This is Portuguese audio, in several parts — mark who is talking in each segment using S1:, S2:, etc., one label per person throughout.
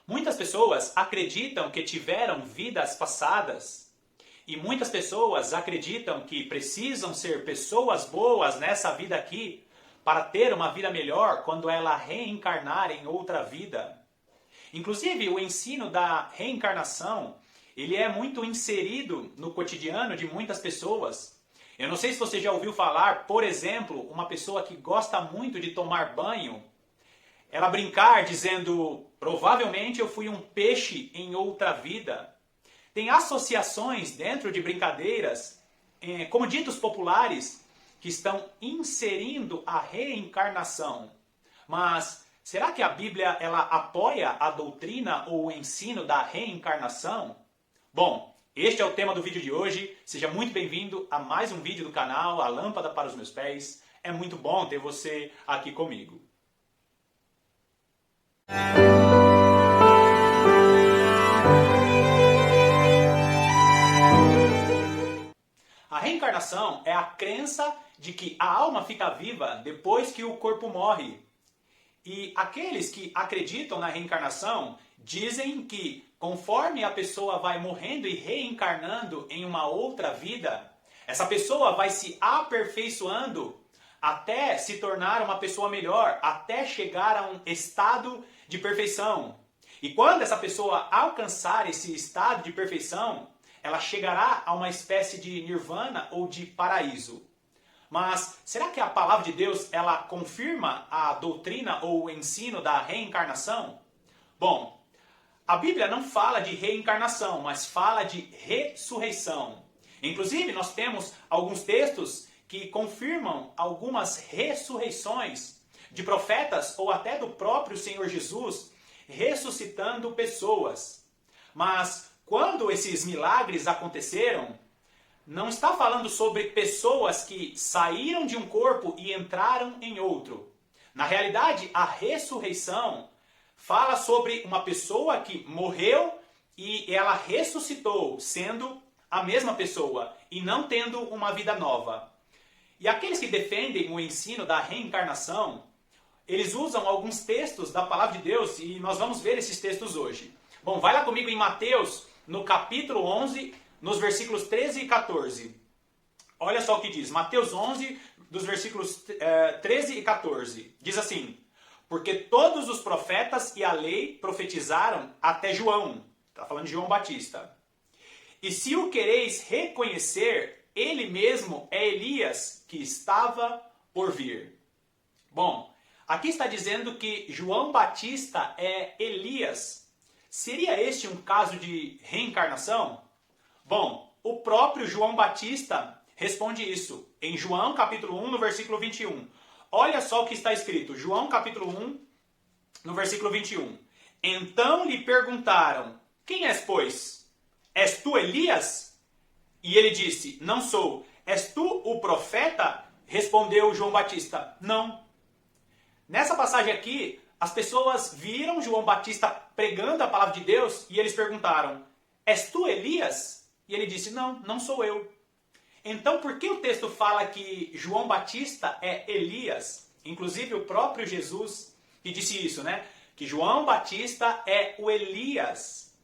S1: Muitas pessoas acreditam que tiveram vidas passadas e muitas pessoas acreditam que precisam ser pessoas boas nessa vida aqui para ter uma vida melhor quando ela reencarnar em outra vida. Inclusive, o ensino da reencarnação, ele é muito inserido no cotidiano de muitas pessoas. Eu não sei se você já ouviu falar, por exemplo, uma pessoa que gosta muito de tomar banho, ela brincar dizendo, provavelmente eu fui um peixe em outra vida. Tem associações dentro de brincadeiras, como ditos populares, que estão inserindo a reencarnação. Mas será que a Bíblia ela apoia a doutrina ou o ensino da reencarnação? Bom, este é o tema do vídeo de hoje. Seja muito bem-vindo a mais um vídeo do canal, A Lâmpada para os Meus Pés. É muito bom ter você aqui comigo. A reencarnação é a crença de que a alma fica viva depois que o corpo morre. E aqueles que acreditam na reencarnação dizem que conforme a pessoa vai morrendo e reencarnando em uma outra vida, essa pessoa vai se aperfeiçoando até se tornar uma pessoa melhor, até chegar a um estado de perfeição. E quando essa pessoa alcançar esse estado de perfeição, ela chegará a uma espécie de nirvana ou de paraíso. Mas será que a palavra de Deus ela confirma a doutrina ou o ensino da reencarnação? Bom, a Bíblia não fala de reencarnação, mas fala de ressurreição. Inclusive, nós temos alguns textos que confirmam algumas ressurreições de profetas ou até do próprio Senhor Jesus ressuscitando pessoas. Mas quando esses milagres aconteceram, não está falando sobre pessoas que saíram de um corpo e entraram em outro. Na realidade, a ressurreição fala sobre uma pessoa que morreu e ela ressuscitou, sendo a mesma pessoa e não tendo uma vida nova. E aqueles que defendem o ensino da reencarnação, eles usam alguns textos da palavra de Deus e nós vamos ver esses textos hoje. Bom, vai lá comigo em Mateus, no capítulo 11, nos versículos 13 e 14. Olha só o que diz. Mateus 11, dos versículos 13 e 14. Diz assim: porque todos os profetas e a lei profetizaram até João. Está falando de João Batista. E se o quereis reconhecer, ele mesmo é Elias que estava por vir. Bom, aqui está dizendo que João Batista é Elias. Seria este um caso de reencarnação? Bom, o próprio João Batista responde isso em João capítulo 1, no versículo 21. Olha só o que está escrito, João capítulo 1, no versículo 21. Então lhe perguntaram, quem és, pois? És tu Elias? E ele disse, não sou. És tu o profeta? Respondeu João Batista, não. Nessa passagem aqui, as pessoas viram João Batista pregando a palavra de Deus e eles perguntaram, és tu Elias? E ele disse, não, não sou eu. Então, por que o texto fala que João Batista é Elias? Inclusive, o próprio Jesus que disse isso, né? Que João Batista é o Elias.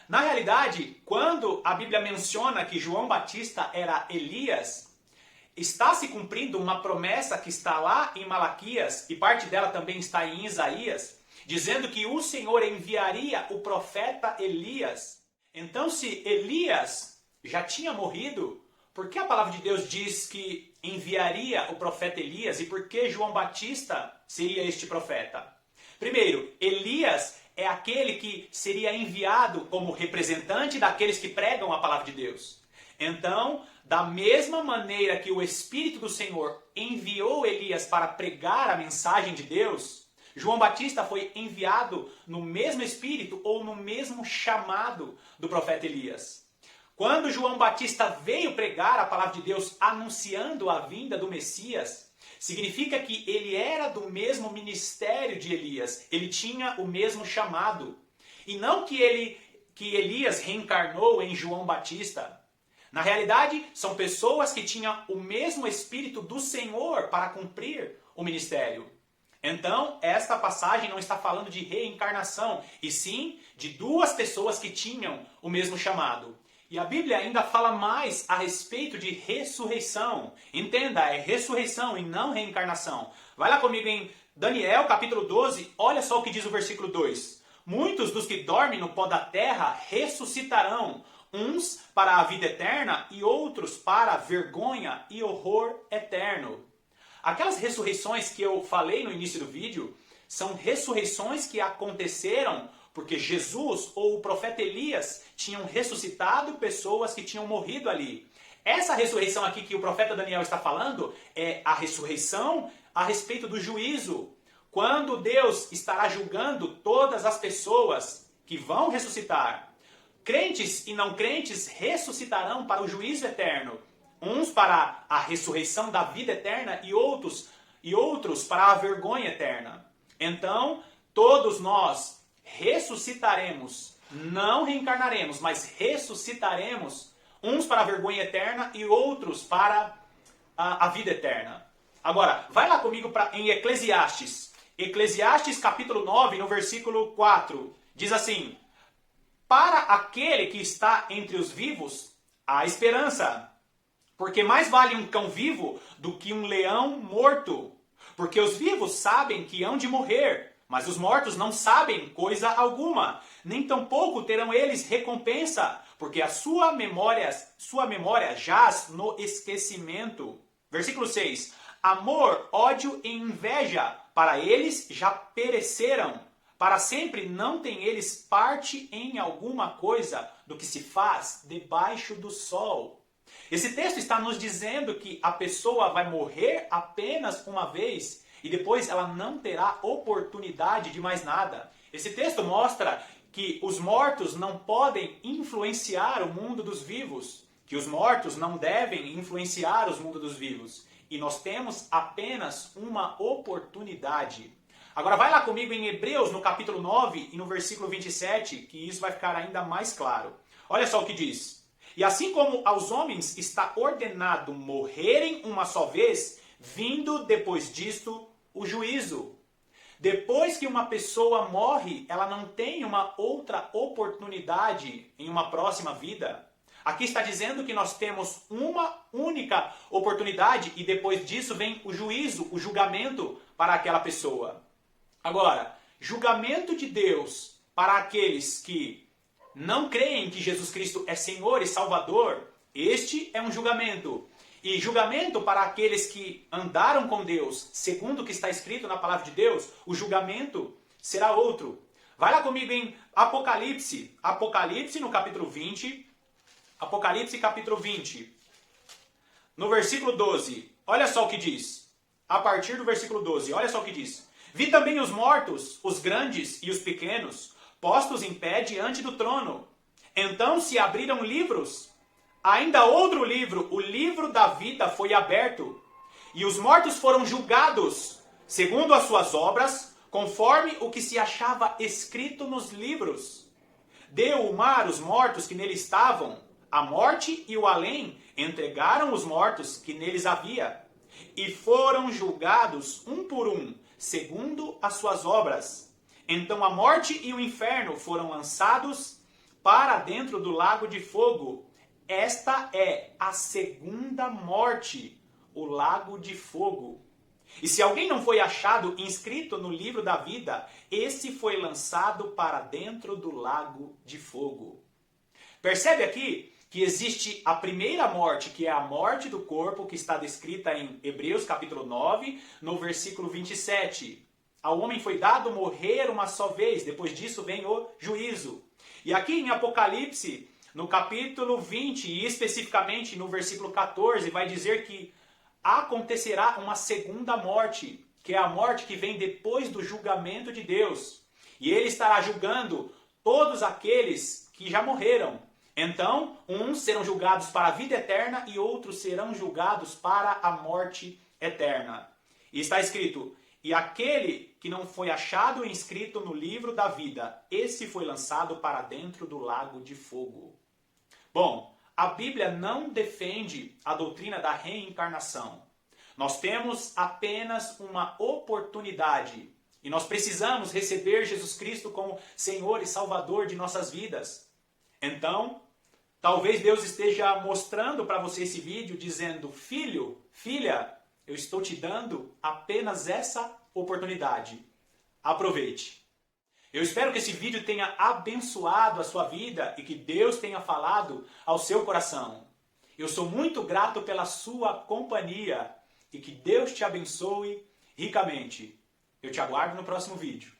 S1: Na realidade, quando a Bíblia menciona que João Batista era Elias, está se cumprindo uma promessa que está lá em Malaquias, e parte dela também está em Isaías, dizendo que o Senhor enviaria o profeta Elias. Então, se Elias já tinha morrido, por que a palavra de Deus diz que enviaria o profeta Elias? E por que João Batista seria este profeta? Primeiro, Elias é aquele que seria enviado como representante daqueles que pregam a palavra de Deus. Então, da mesma maneira que o Espírito do Senhor enviou Elias para pregar a mensagem de Deus, João Batista foi enviado no mesmo espírito ou no mesmo chamado do profeta Elias. Quando João Batista veio pregar a palavra de Deus anunciando a vinda do Messias, significa que ele era do mesmo ministério de Elias, ele tinha o mesmo chamado. E não que Elias reencarnou em João Batista. Na realidade, são pessoas que tinham o mesmo Espírito do Senhor para cumprir o ministério. Então, esta passagem não está falando de reencarnação, e sim de duas pessoas que tinham o mesmo chamado. E a Bíblia ainda fala mais a respeito de ressurreição. Entenda, é ressurreição e não reencarnação. Vai lá comigo em Daniel, capítulo 12, olha só o que diz o versículo 2. Muitos dos que dormem no pó da terra ressuscitarão, uns para a vida eterna e outros para a vergonha e horror eterno. Aquelas ressurreições que eu falei no início do vídeo são ressurreições que aconteceram porque Jesus ou o profeta Elias tinham ressuscitado pessoas que tinham morrido ali. Essa ressurreição aqui que o profeta Daniel está falando é a ressurreição a respeito do juízo, quando Deus estará julgando todas as pessoas que vão ressuscitar. Crentes e não crentes ressuscitarão para o juízo eterno. Uns para a ressurreição da vida eterna e outros para a vergonha eterna. Então, todos nós ressuscitaremos, não reencarnaremos, mas ressuscitaremos, uns para a vergonha eterna e outros para a vida eterna. Agora, vai lá comigo em Eclesiastes. Eclesiastes capítulo 9, no versículo 4, diz assim: para aquele que está entre os vivos, há esperança. Porque mais vale um cão vivo do que um leão morto. Porque os vivos sabem que hão de morrer, mas os mortos não sabem coisa alguma. Nem tampouco terão eles recompensa, porque a sua memória jaz no esquecimento. Versículo 6. Amor, ódio e inveja, para eles já pereceram. Para sempre não têm eles parte em alguma coisa do que se faz debaixo do sol. Esse texto está nos dizendo que a pessoa vai morrer apenas uma vez e depois ela não terá oportunidade de mais nada. Esse texto mostra que os mortos não podem influenciar o mundo dos vivos, que os mortos não devem influenciar o mundo dos vivos. E nós temos apenas uma oportunidade. Agora vai lá comigo em Hebreus, no capítulo 9 e no versículo 27, que isso vai ficar ainda mais claro. Olha só o que diz. E assim como aos homens está ordenado morrerem uma só vez, vindo depois disto o juízo. Depois que uma pessoa morre, ela não tem uma outra oportunidade em uma próxima vida. Aqui está dizendo que nós temos uma única oportunidade e depois disso vem o juízo, o julgamento para aquela pessoa. Agora, julgamento de Deus para aqueles que não creem que Jesus Cristo é Senhor e Salvador, este é um julgamento. E julgamento para aqueles que andaram com Deus, segundo o que está escrito na palavra de Deus, o julgamento será outro. Vai lá comigo em Apocalipse. Apocalipse no capítulo 20. Apocalipse capítulo 20. No versículo 12. Olha só o que diz. A partir do versículo 12. Olha só o que diz. Vi também os mortos, os grandes e os pequenos, postos em pé diante do trono. Então se abriram livros. Ainda outro livro, o livro da vida, foi aberto. E os mortos foram julgados, segundo as suas obras, conforme o que se achava escrito nos livros. Deu o mar os mortos que nele estavam. A morte e o além entregaram os mortos que neles havia. E foram julgados um por um, segundo as suas obras. Então a morte e o inferno foram lançados para dentro do lago de fogo. Esta é a segunda morte, o lago de fogo. E se alguém não foi achado inscrito no livro da vida, esse foi lançado para dentro do lago de fogo. Percebe aqui que existe a primeira morte, que é a morte do corpo, que está descrita em Hebreus capítulo 9, no versículo 27. Ao homem foi dado morrer uma só vez, depois disso vem o juízo. E aqui em Apocalipse, no capítulo 20, e especificamente no versículo 14, vai dizer que acontecerá uma segunda morte, que é a morte que vem depois do julgamento de Deus. E ele estará julgando todos aqueles que já morreram. Então, uns serão julgados para a vida eterna e outros serão julgados para a morte eterna. E está escrito: e aquele que não foi achado inscrito no livro da vida, esse foi lançado para dentro do lago de fogo. Bom, a Bíblia não defende a doutrina da reencarnação. Nós temos apenas uma oportunidade e nós precisamos receber Jesus Cristo como Senhor e Salvador de nossas vidas. Então, talvez Deus esteja mostrando para você esse vídeo dizendo: filho, filha, eu estou te dando apenas essa oportunidade. Aproveite. Eu espero que esse vídeo tenha abençoado a sua vida e que Deus tenha falado ao seu coração. Eu sou muito grato pela sua companhia e que Deus te abençoe ricamente. Eu te aguardo no próximo vídeo.